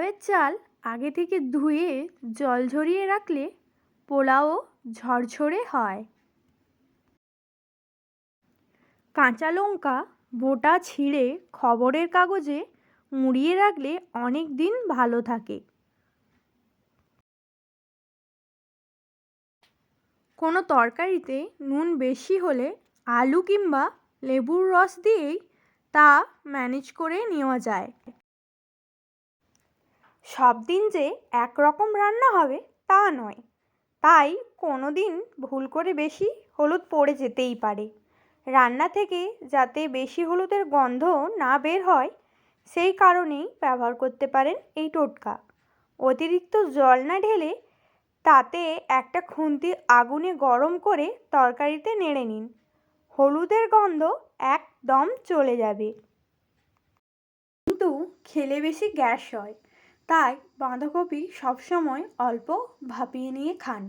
পোলাওয়ের চাল আগে থেকে ধুয়ে জল ঝরিয়ে রাখলে পোলাও ঝরঝরে হয়। কাঁচা লঙ্কা বোটা ছিঁড়ে খবরের কাগজে মুড়িয়ে রাখলে অনেক দিন ভালো থাকে। কোনো তরকারিতে নুন বেশি হলে আলু কিংবা লেবুর রস দিয়েই তা ম্যানেজ করে নেওয়া যায়। সব দিন যে একরকম রান্না হবে তা নয়, তাই কোনো দিন ভুল করে বেশি হলুদ পড়ে যেতেই পারে। রান্না থেকে যাতে বেশি হলুদের গন্ধ না বের হয় সেই কারণেই ব্যবহার করতে পারেন এই টোটকা। অতিরিক্ত জল না ঢেলে তাতে একটা খুন্তি আগুনে গরম করে তরকারিতে নেড়ে নিন, হলুদের গন্ধ একদম চলে যাবে। কিন্তু খেলে বেশি গ্যাস হয়, তাই বাঁধাকপি সবসময় অল্প ভাপিয়ে নিয়ে খান।